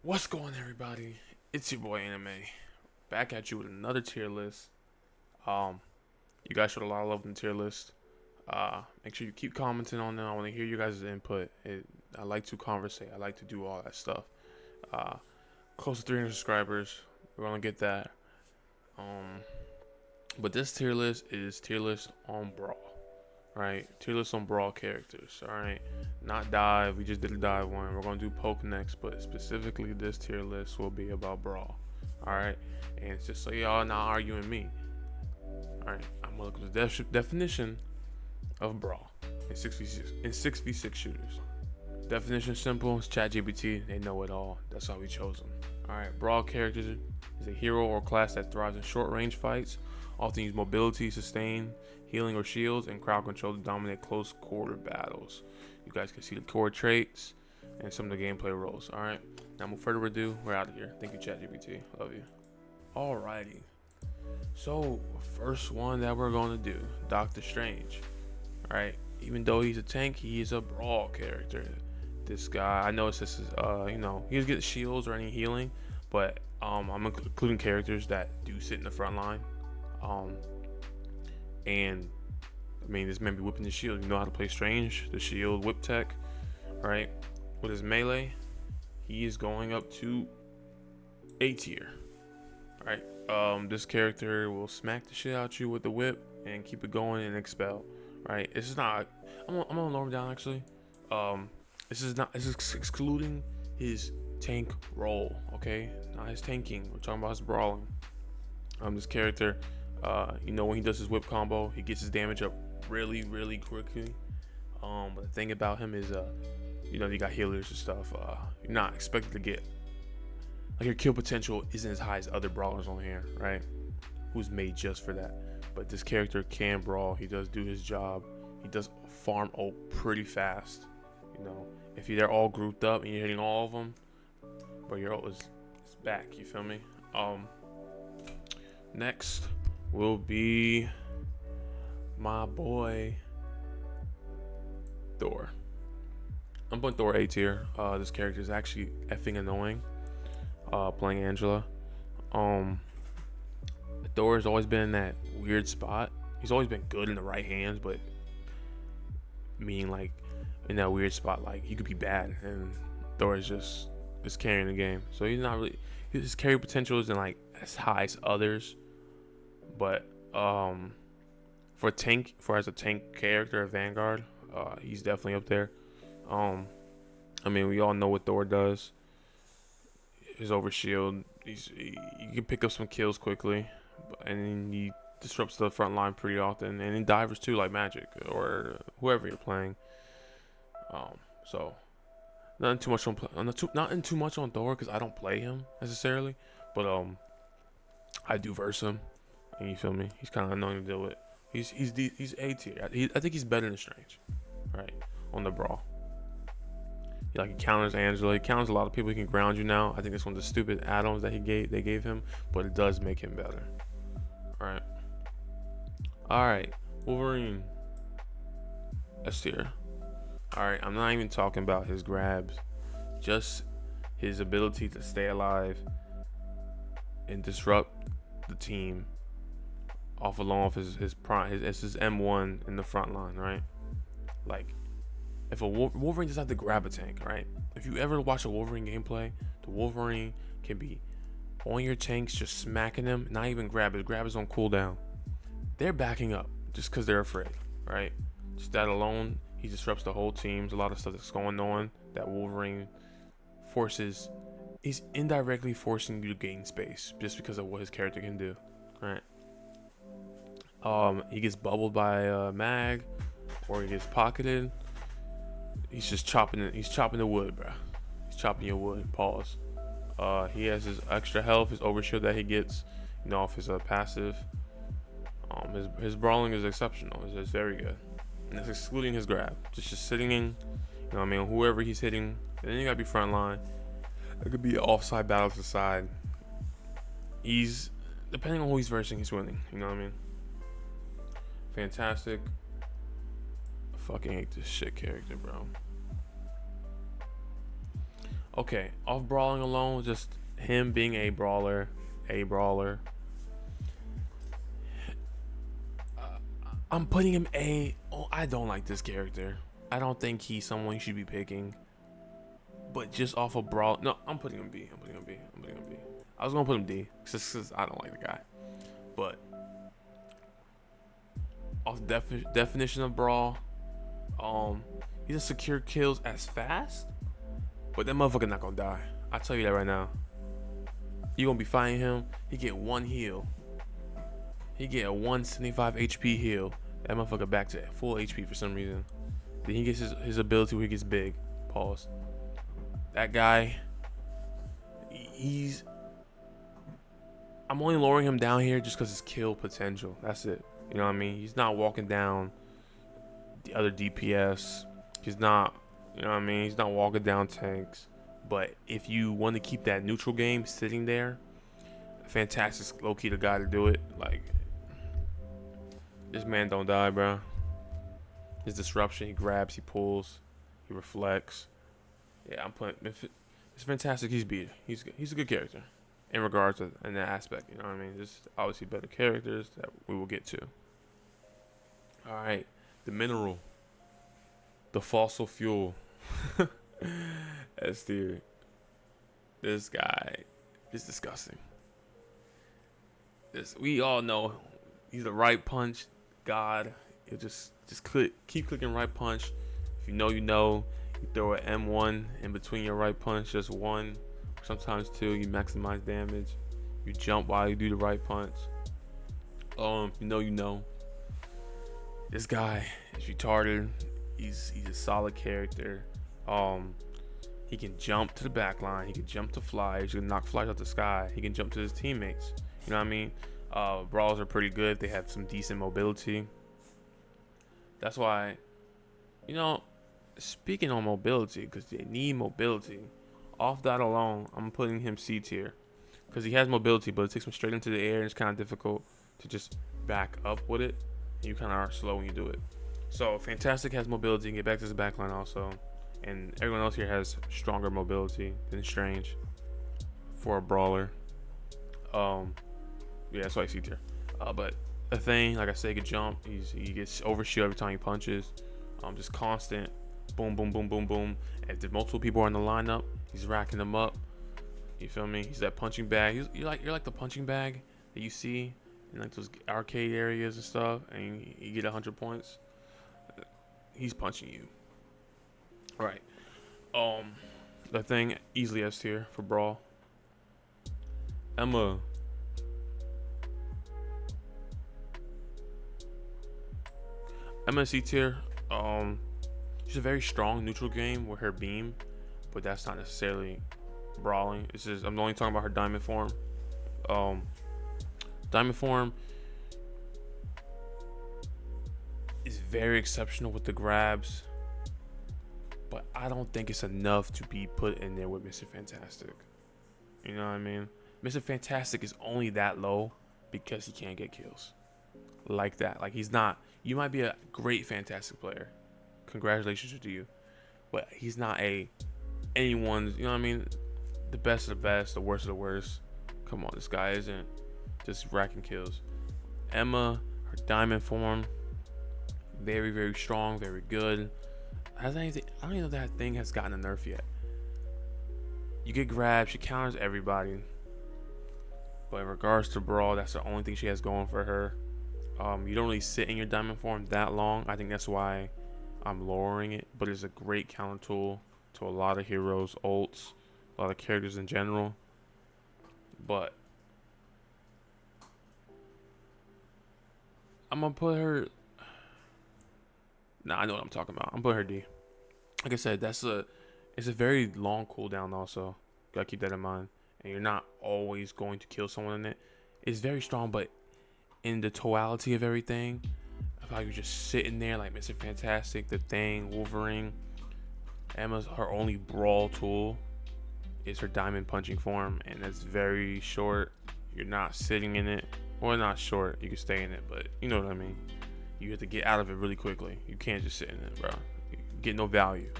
What's going on, everybody? It's your boy Anime, back at you with another tier list. Um, you guys showed a lot of love in the tier list. Make sure you keep commenting on them. I want to hear you guys' input. I like to conversate. I like to do all that stuff. Uh, Close to 300 subscribers. We're gonna get that. Um, but this tier list is tier list on Brawl. Right, tier list on Brawl characters. All right, not dive. We just did a dive one. We're gonna do poke next, but specifically this tier list will be about Brawl. All right, and it's just so y'all not arguing me. All right, I'm gonna look at the definition of Brawl in 6v6 shooters. Definition simple. It's ChatGPT. They know it all. That's why we chose them. All right, Brawl characters is a hero or class that thrives in short-range fights. Often use mobility, sustain, healing, or shields, and crowd control to dominate close quarter battles. You guys can see the core traits and some of the gameplay roles. All right, now without further ado, we're out of here. Thank you, ChatGPT. Love you. Alrighty. So first one that we're gonna do, Doctor Strange. All right. Even though he's a tank, he is a Brawl character. This guy, I know it's just, he doesn't get shields or any healing, but I'm including characters that do sit in the front line. And I mean, this man be whipping the shield. You know how to play Strange, the shield whip tech, right? With his melee, he is going up to A tier, right? This character will smack the shit out you with the whip and keep it going and expel, right? This is not. I'm gonna lower him down actually. This is excluding his tank role, okay? Not his tanking. We're talking about his brawling. This character, when he does his whip combo, he gets his damage up really, really quickly. But the thing about him is, you got healers and stuff. You're not expected to get, like, your kill potential isn't as high as other brawlers on here, right? Who's made just for that. But this character can brawl. He does do his job. He does farm ult pretty fast. If they're all grouped up and you're hitting all of them, but your ult is back. You feel me? Next will be my boy Thor. I'm putting Thor A tier. This character is actually effing annoying. Playing Angela. Thor has always been in that weird spot. He's always been good in the right hands, but meaning like in that weird spot, like he could be bad, and Thor is just carrying the game. So he's not really, his carry potential isn't like as high as others, but as a tank character, a vanguard, he's definitely up there. I mean, we all know what Thor does. His overshield, you can pick up some kills quickly, and he disrupts the front line pretty often, and in divers too, like Magik or whoever you're playing. So not too much on Thor because I don't play him necessarily, but I do verse him, and you feel me? He's kind of annoying to deal with. He's A tier. I think he's better than Strange, right? On the Brawl. He counters Angela. He counters a lot of people. He can ground you now. I think that's one of the stupid add-ons that they gave him, but it does make him better. All right. Wolverine. S tier. All right. I'm not even talking about his grabs, just his ability to stay alive and disrupt the team along with his M1 in the front line, right? Like, if a Wolverine doesn't have to grab a tank, right? If you ever watch a Wolverine gameplay, the Wolverine can be on your tanks, just smacking them, not even grab is on cooldown. They're backing up just because they're afraid, right? Just that alone, he disrupts the whole team. There's a lot of stuff that's going on that Wolverine forces. He's indirectly forcing you to gain space just because of what his character can do, right? He gets bubbled by Mag, or he gets pocketed. He's just chopping it. He's chopping the wood, bro. He's chopping your wood. Pause. He has his extra health, his overshield that he gets, off his passive. His brawling is exceptional. It's very good. And that's excluding his grab. Just sitting in, whoever he's hitting. And then you gotta be front line. It could be an offside battle to the side. He's, depending on who he's versing, he's winning. You know what I mean? Fantastic. I fucking hate this shit character, bro. Okay, off brawling alone, just him being a brawler, a brawler. I'm putting him A. Oh, I don't like this character. I don't think he's someone you should be picking. But just off of brawl, no, I'm putting him B. I'm putting him B. I'm putting him B. I was gonna put him D, just because I don't like the guy. But off definition of brawl, he doesn't secure kills as fast, but that motherfucker not gonna die. I tell you that right now. You gonna be fighting him. He get one heal. He get a 175 HP heal. That motherfucker back to full HP for some reason. Then he gets his ability where he gets big. Pause. That guy, I'm only lowering him down here just because his kill potential. That's it. You know what I mean? He's not walking down the other DPS. He's not, you know what I mean? He's not walking down tanks. But if you want to keep that neutral game sitting there, Fantastic's low-key the guy to do it. Like, this man don't die, bro. His disruption, he grabs, he pulls, he reflects. Yeah, I'm putting. It's Fantastic. He's beat. He's a good character in regards to in that aspect. You know what I mean? There's obviously better characters that we will get to. All right, the mineral, the fossil fuel. S tier. This guy is disgusting. We all know he's the right punch god. You just keep clicking right punch. If you know, you know. You throw an M1 in between your right punch, just one, sometimes two. You maximize damage. You jump while you do the right punch. You know, you know. This guy is retarded. He's a solid character. He can jump to the back line. He can jump to fly. He can knock flies out the sky. He can jump to his teammates. You know what I mean? Brawls are pretty good. They have some decent mobility. That's why, you know, speaking on mobility, because they need mobility, off that alone, I'm putting him C tier. Because he has mobility, but it takes him straight into the air, and it's kind of difficult to just back up with it. And you kind of are slow when you do it. So, Fantastic has mobility, and get back to his backline also. And everyone else here has stronger mobility than Strange for a brawler. Yeah, that's why I C tier. But the thing, like I said, he can jump. He gets overshield every time he punches. Just constant. Boom, boom, boom, boom, boom. If there's multiple people in the lineup, he's racking them up. You feel me? He's that punching bag. You're like the punching bag that you see in like those arcade areas and stuff, and you get 100 points. He's punching you. All right. The thing easily S tier for Brawl. Emma. C tier. She's a very strong neutral game with her beam, but that's not necessarily brawling. It's just I'm only talking about her diamond form. Diamond form is very exceptional with the grabs, but I don't think it's enough to be put in there with Mr. Fantastic. You know what I mean? Mr. Fantastic is only that low because he can't get kills like that. Like, he's not. You might be a great Fantastic player. Congratulations to you, but he's not anyone's, you know what I mean, the best of the best, the worst of the worst. Come on, this guy isn't just racking kills. Emma, her diamond form, very, very strong, very good. I don't even know if that thing has gotten a nerf yet. You get grabbed, she counters everybody, but in regards to Brawl, that's the only thing she has going for her. You don't really sit in your diamond form that long. I think that's why I'm lowering it, but it's a great counter tool to a lot of heroes, ults, a lot of characters in general. But I'm gonna put her. Nah, I know what I'm talking about. I'm putting her D. Like I said, it's a very long cooldown. Also, gotta keep that in mind. And you're not always going to kill someone in it. It's very strong, but in the totality of everything, I feel like you're just sitting there like Mr. Fantastic, the Thing, Wolverine. Emma's her only brawl tool is her diamond punching form, and it's very short. You're not sitting in it. Well, not short. You can stay in it, but you know what I mean. You have to get out of it really quickly. You can't just sit in it, bro. You get no value.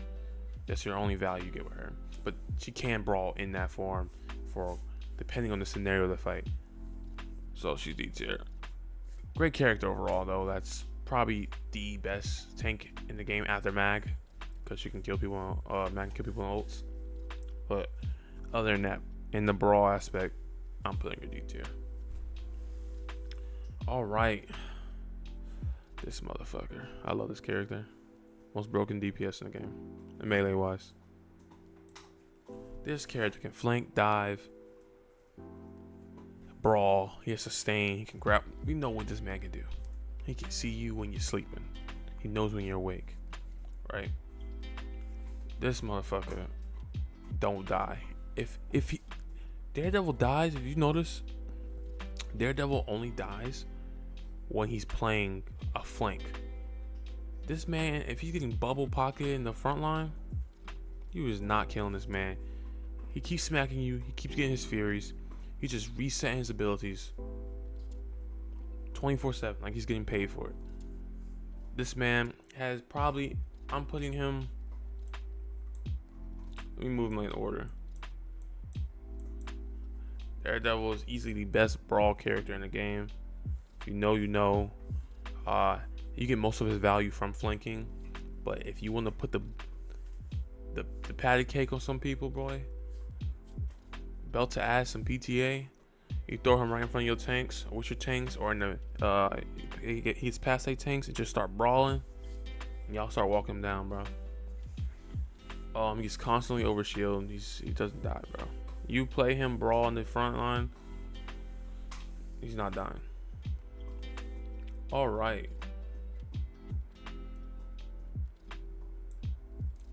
That's your only value you get with her. But she can brawl in that form for depending on the scenario of the fight. So she's D tier. Great character overall though. That's probably the best tank in the game after Mag, because she can kill people. Mag can kill people in ults. But other than that, in the brawl aspect, I'm putting her D tier. All right, this motherfucker. I love this character. Most broken DPS in the game, melee wise. This character can flank, dive, brawl. He has sustain. He can grab. We know what this man can do. He can see you when you're sleeping. He knows when you're awake, right? This motherfucker don't die. If he Daredevil dies, if you notice, Daredevil only dies when he's playing a flank. This man, if he's getting bubble pocket in the front line, you is not killing this man. He keeps smacking you. He keeps getting his furies. He's just resetting his abilities 24/7, like he's getting paid for it. This man has probably, I'm putting him, let me move him in order. Daredevil is easily the best brawl character in the game. If you know, you know. You get most of his value from flanking, but if you want to put the patty cake on some people, boy, belt to ass some PTA, you throw him right in front of your tanks, or with your tanks, or in the he gets past their tanks and just start brawling, and y'all start walking him down, bro. He's constantly over shield. He doesn't die, bro. You play him brawl in the front line, he's not dying. All right.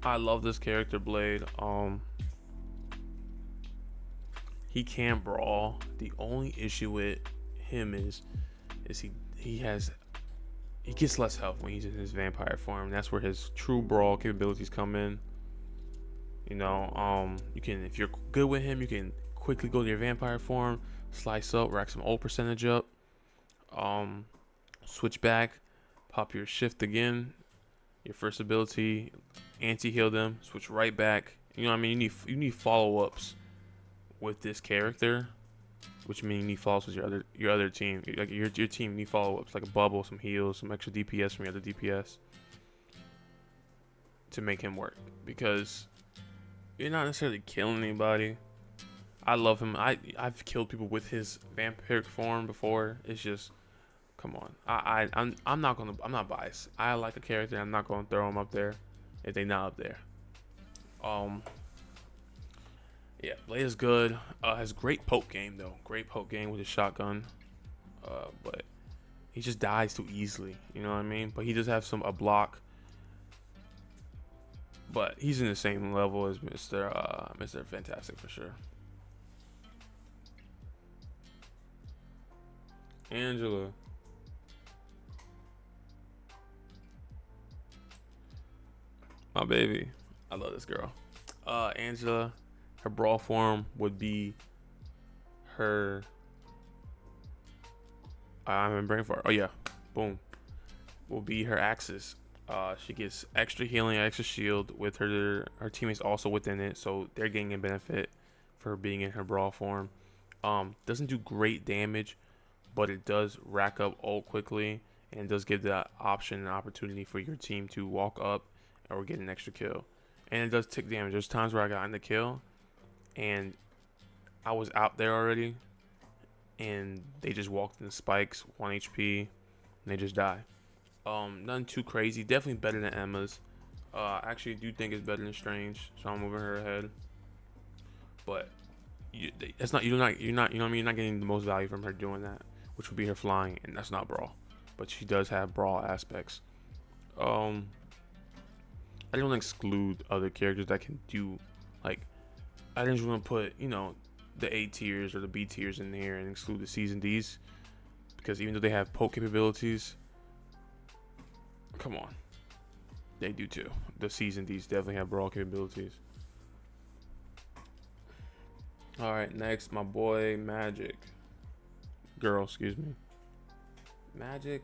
I love this character, Blade. He can brawl. The only issue with him is he gets less health when he's in his vampire form. That's where his true brawl capabilities come in. You know, you can, if you're good with him, you can quickly go to your vampire form, slice up, rack some ult percentage up, switch back, pop your shift again, your first ability, anti-heal them, switch right back. You know what I mean? You need follow-ups with this character, which means you need follow-ups with your other team. Like your team need follow-ups, like a bubble, some heals, some extra DPS from your other DPS to make him work, because you're not necessarily killing anybody. I love him. I've killed people with his vampiric form before. It's just, come on. I'm not biased. I like the character. I'm not gonna throw him up there if they not up there. Yeah, Blade is good. Has great poke game though. Great poke game with his shotgun. But he just dies too easily. You know what I mean? But he does have a block. But he's in the same level as Mr. Fantastic for sure. Angela. My baby. I love this girl. Angela, her brawl form would be her. I'm in brain fart. Oh yeah, boom. Will be her Axis. She gets extra healing, extra shield with her teammates also within it, so they're getting a benefit for being in her brawl form. Doesn't do great damage, but it does rack up ult quickly, and it does give the option and opportunity for your team to walk up or get an extra kill. And it does tick damage. There's times where I got in the kill and I was out there already and they just walked in spikes, 1 HP, and they just die. Nothing too crazy. Definitely better than Emma's. Actually do think it's better than Strange, so I'm moving her ahead. But that's not, you're not, you know what I mean? You're not getting the most value from her doing that, which would be her flying, and that's not brawl. But she does have brawl aspects. I don't want to exclude other characters that can do, like, I didn't just want to put, you know, the A tiers or the B tiers in there and exclude the C's and D's, because even though they have poke capabilities, come on, they do too. The C's and D's definitely have brawl capabilities. All right, next, my boy Magik. Girl, excuse me. Magik.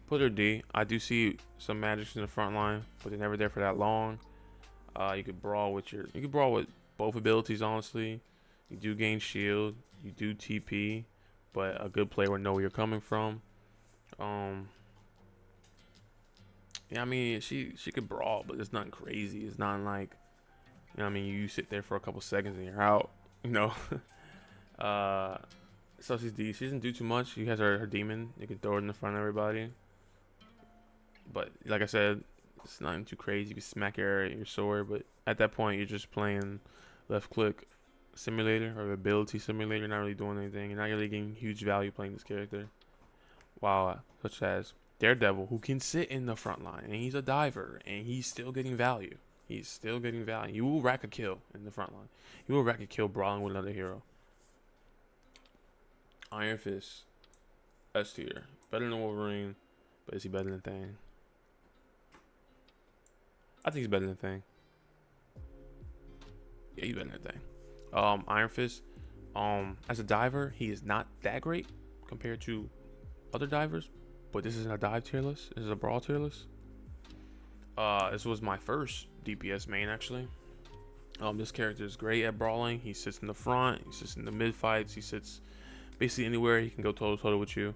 Put her D. I do see some magics in the front line, but they're never there for that long. You could brawl with both abilities. Honestly, you do gain shield, you do TP, but a good player would know where you're coming from. Um, yeah, I mean she could brawl, but it's nothing crazy. It's not like, you know what I mean, you sit there for a couple seconds and you're out. You know. uh, so she's D. She doesn't do too much. She has her demon. You can throw it in the front of everybody. But like I said, it's nothing too crazy. You can smack your sword, but at that point you're just playing left click simulator or ability simulator. You're not really doing anything. You're not really getting huge value playing this character. While such as Daredevil, who can sit in the front line and he's a diver and he's still getting value. He's still getting value. You will rack a kill in the front line. You will rack a kill brawling with another hero. Iron Fist, S tier, better than Wolverine, but is he better than Thing? I think he's better than Thing. Yeah, he's better than Thing. Iron Fist, as a diver, he is not that great compared to other divers, but this isn't a dive tier list. This is a brawl tier list. This was my first DPS main actually. This character is great at brawling. He sits in the front. He sits in the mid fights. He sits basically anywhere. He can go toe to toe with you.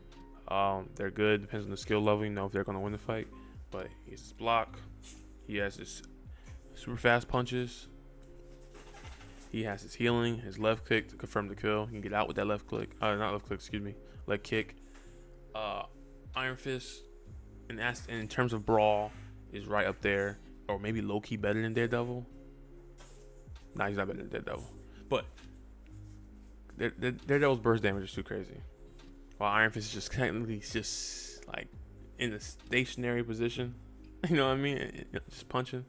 They're good. Depends on the skill level. You know if they're gonna win the fight. But he has his block. He has his super fast punches. He has his healing, his left click to confirm the kill. He can get out with that left click. Not left click, excuse me. Leg kick. Iron Fist, in terms of brawl, is right up there, or maybe low key better than Daredevil. Nah, he's not better than Daredevil, but Daredevil's burst damage is too crazy. While Iron Fist is just technically just like in a stationary position, you know what I mean, just punching.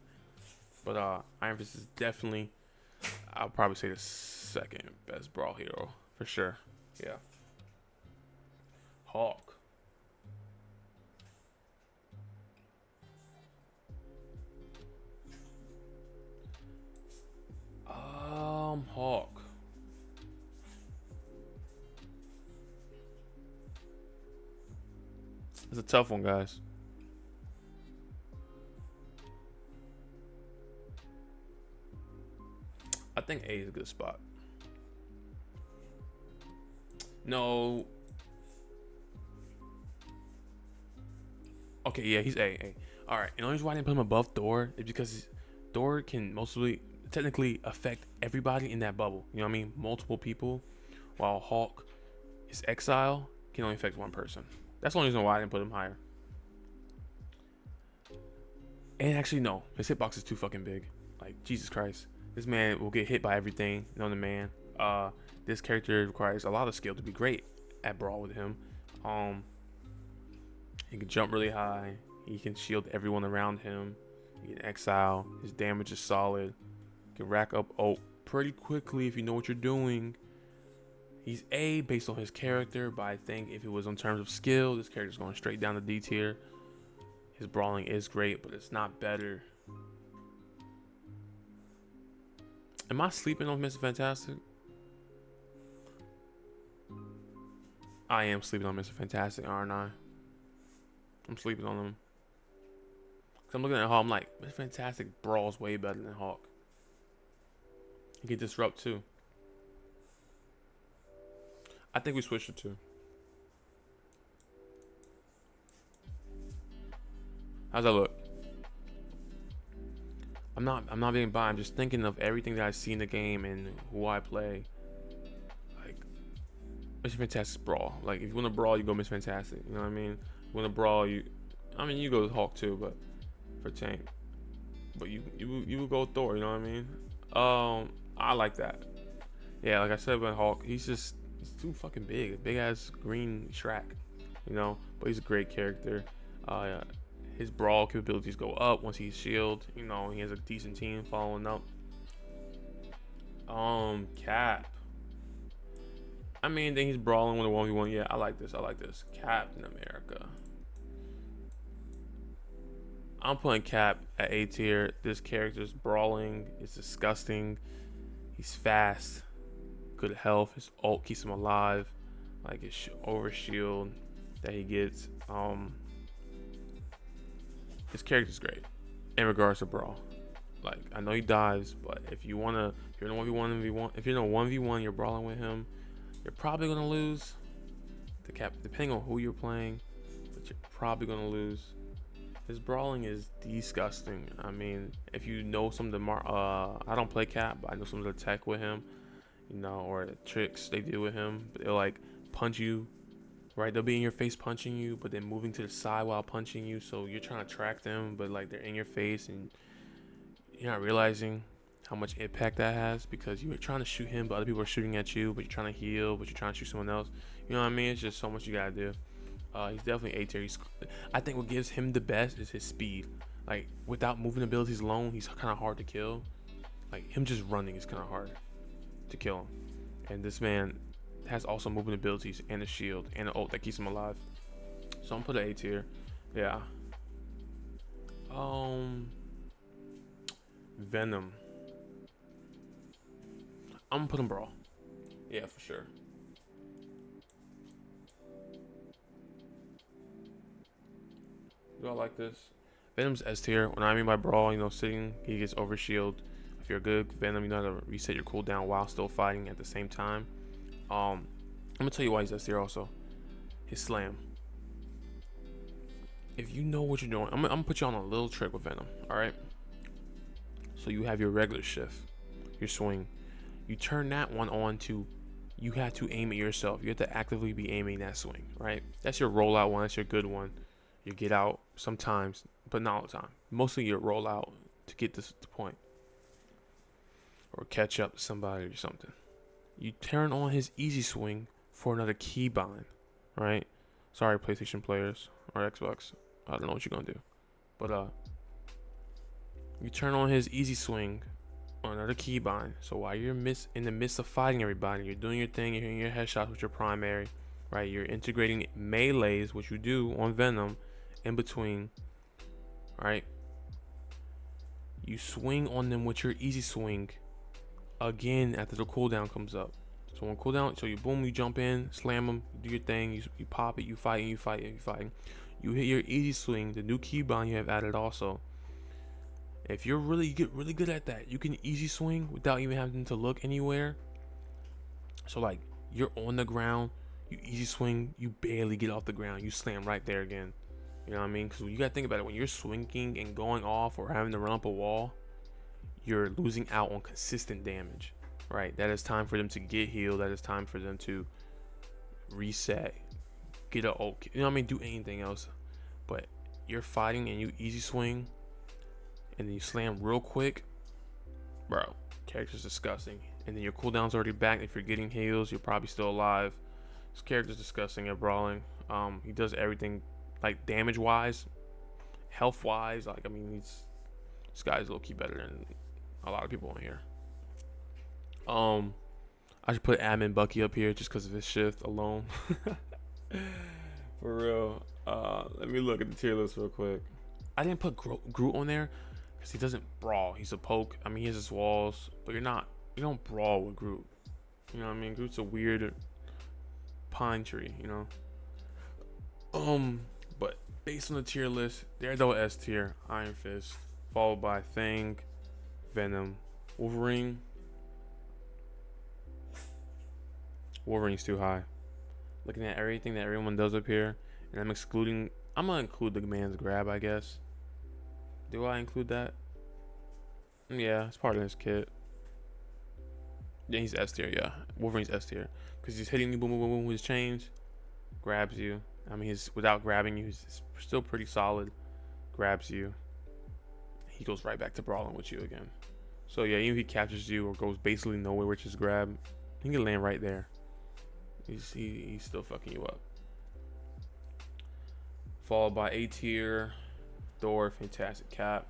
But Iron Fist is definitely, I'll probably say, the second best brawl hero for sure. Yeah. Hawk. Hawk. It's a tough one, guys. I think A is a good spot. No. Okay, yeah, he's A. All right. And the only reason why I didn't put him above Thor is because Thor can mostly technically affect everybody in that bubble. You know what I mean? Multiple people. While Hawk, his exile can only affect one person. That's the only reason why I didn't put him higher. And actually, no, his hitbox is too fucking big. Like, Jesus Christ, this man will get hit by everything. You know the man. This character requires a lot of skill to be great at brawl with him. He can jump really high. He can shield everyone around him. He can exile. His damage is solid. He can rack up ult pretty quickly if you know what you're doing. He's A based on his character, but I think if it was on terms of skill, this character's going straight down to D tier. His brawling is great, but it's not better. Am I sleeping on Mr. Fantastic? I am sleeping on Mr. Fantastic, aren't I? I'm sleeping on him. Cause I'm looking at Hawk, I'm like, Mr. Fantastic brawls way better than Hawk. He can disrupt too. I think we switched it to. How's that look? I'm not being biased. I'm just thinking of everything that I see in the game and who I play. Like, Mr. Fantastic brawl. Like, if you want to brawl, you go Mr. Fantastic. You know what I mean? You want to brawl, you go with Hawk too, but for tank. But you would go with Thor. You know what I mean? I like that. Yeah, like I said about Hawk, he's too fucking big. Big ass green Shrek. You know, but he's a great character. His brawl capabilities go up once he's shield. You know, he has a decent team following up. Cap. I mean, then he's brawling with a 1v1. Yeah, I like this. Captain America. I'm putting Cap at A tier. This character's brawling is disgusting. He's fast, good health. His ult keeps him alive. Like his over shield that he gets. his character's great in regards to Brawl. Like, I know he dives, but if you're in a 1v1, if you're in a 1v1, you're brawling with him, you're probably gonna lose. Depending on who you're playing, but you're probably gonna lose. His brawling is disgusting. I mean, if you know some of the I don't play Cap, but I know some of the tech with him, or the tricks they do with him. But they'll like punch you, right? They'll be in your face punching you, but then moving to the side while punching you. So you're trying to track them, but like they're in your face, and you're not realizing how much impact that has because you're trying to shoot him, but other people are shooting at you, but you're trying to heal, but you're trying to shoot someone else. You know what I mean? It's just so much you gotta do. He's definitely A tier. I think what gives him the best is his speed. Like, without moving abilities alone, he's kind of hard to kill. Like, him just running is kind of hard to kill him. And this man has also moving abilities and a shield and an ult that keeps him alive. So I'm gonna put an A tier. Yeah. Venom. I'm gonna put him Brawl. Yeah, for sure. Do I like this? Venom's S tier. When I mean by Brawl, sitting, he gets over shield. If you're good Venom, you know how to reset your cooldown while still fighting at the same time. I'm gonna tell you why he's S tier also. His slam. If you know what you're doing, I'm gonna put you on a little trick with Venom. All right. So you have your regular shift, your swing. You turn that one on to, you have to aim it yourself. You have to actively be aiming that swing, right? That's your rollout one. That's your good one. You get out sometimes, but not all the time. Mostly you roll out to get this the point. Or catch up to somebody or something. You turn on his easy swing for another keybind, right? Sorry, PlayStation players or Xbox. I don't know what you're gonna do. But you turn on his easy swing on another keybind. So while you're in the midst of fighting everybody, you're doing your thing, you're hitting your headshots with your primary, right? You're integrating melees, which you do on Venom, in between, right? You swing on them with your easy swing again after the cooldown comes up. So when cooldown, so you boom, you jump in, slam them, do your thing, you pop it, you fight. You hit your easy swing, the new keybind you have added also. If you get really good at that, you can easy swing without even having to look anywhere. So like you're on the ground, you easy swing, you barely get off the ground, you slam right there again. You know what I mean? Because you gotta think about it. When you're swinging and going off or having to run up a wall, you're losing out on consistent damage, right? That is time for them to get healed. That is time for them to reset, get a ult. You know what I mean? Do anything else. But you're fighting and you easy swing, and then you slam real quick, bro. Character's disgusting. And then your cooldown's already back. If you're getting heals, you're probably still alive. This character's disgusting at brawling. He does everything. Like damage wise, health wise, like I mean, this guy's low key better than a lot of people on here. I should put Admin Bucky up here just because of his shift alone. For real. Let me look at the tier list real quick. I didn't put Groot on there because he doesn't brawl. He's a poke. I mean, he has his walls, but you don't brawl with Groot. You know what I mean? Groot's a weird pine tree. But based on the tier list, Daredevil S tier, Iron Fist, followed by Thing, Venom, Wolverine. Wolverine's too high. Looking at everything that everyone does up here, and I'm gonna include the man's grab, I guess. Do I include that? Yeah, it's part of his kit. Yeah, he's S tier, yeah. Wolverine's S tier. Because he's hitting you, boom, boom, boom, boom, with his chains, grabs you. I mean, without grabbing you, he's still pretty solid. Grabs you. He goes right back to brawling with you again. So yeah, even if he captures you or goes basically nowhere with his grab, he can land right there. He's still fucking you up. Followed by A tier, Thor, fantastic cap.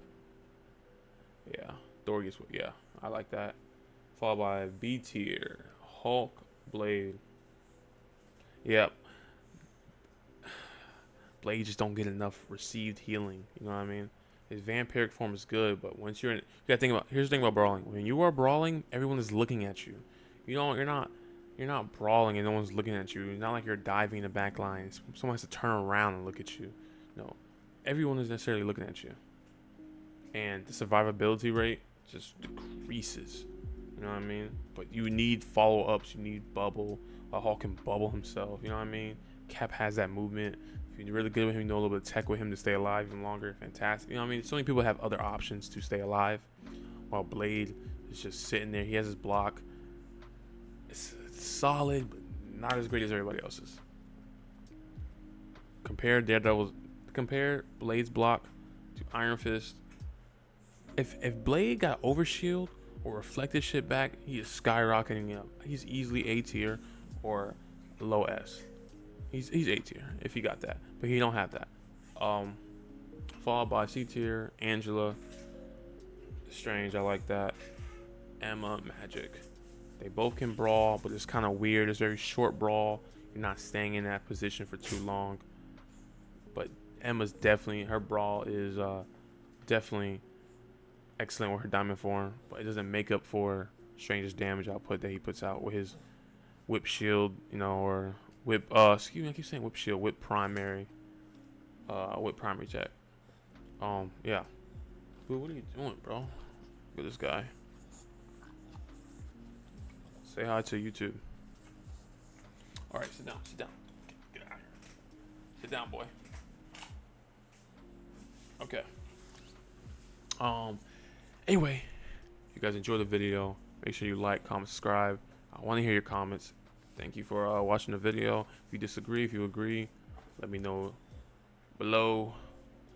Yeah, Thor gets, yeah, I like that. Followed by B tier, Hulk, Blade. Yep. Blade just don't get enough received healing. You know what I mean? His vampiric form is good, but once you gotta think about. Here's the thing about brawling. When you are brawling, everyone is looking at you. You're not brawling and no one's looking at you. It's not like you're diving in the back lines. Someone has to turn around and look at you. No, everyone is necessarily looking at you, and the survivability rate just decreases. You know what I mean? But you need follow ups. You need bubble. Hulk can bubble himself. You know what I mean? Cap has that movement. If you're really good with him, you know a little bit of tech with him to stay alive even longer. Fantastic. You know what I mean? So many people have other options to stay alive, while Blade is just sitting there. He has his block. It's solid, but not as great as everybody else's. Compare Blade's block to Iron Fist. If Blade got overshield or reflected shit back, he is skyrocketing up. He's easily A tier or low S. He's A tier if he got that, but he don't have that. Followed by C tier, Angela, Strange. I like that. Emma, Magik. They both can brawl, but it's kind of weird. It's very short brawl. You're not staying in that position for too long. But Emma's definitely, her brawl is definitely excellent with her diamond form, but it doesn't make up for Strange's damage output that he puts out with his whip shield, you know, or whip. Excuse me, I keep saying whip shield, whip primary tech. Yeah. Dude, what are you doing, bro? Look at this guy. Say hi to YouTube. All right, sit down. Get out of here. Sit down, boy. Okay. Anyway, if you guys enjoyed the video, make sure you like, comment, subscribe. I want to hear your comments. Thank you for watching the video. If you disagree, if you agree, let me know below.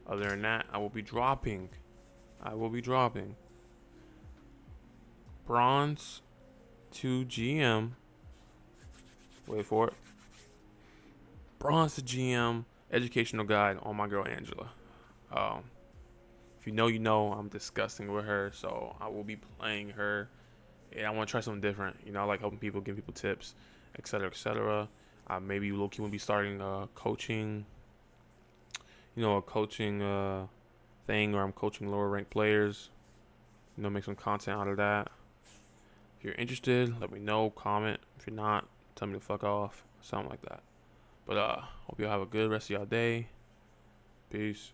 Other than that, I will be dropping bronze to GM. Wait for it. Bronze to GM educational guide on my girl Angela. If you know, you know. I'm disgusting with her, so I will be playing her. And I want to try something different. You know, I like helping people, giving people tips, etc., etc. Maybe low-key will be starting coaching. You know, a coaching thing where I'm coaching lower ranked players. You know, make some content out of that. If you're interested, let me know. Comment. If you're not, tell me to fuck off. Something like that. But hope y'all have a good rest of y'all day. Peace.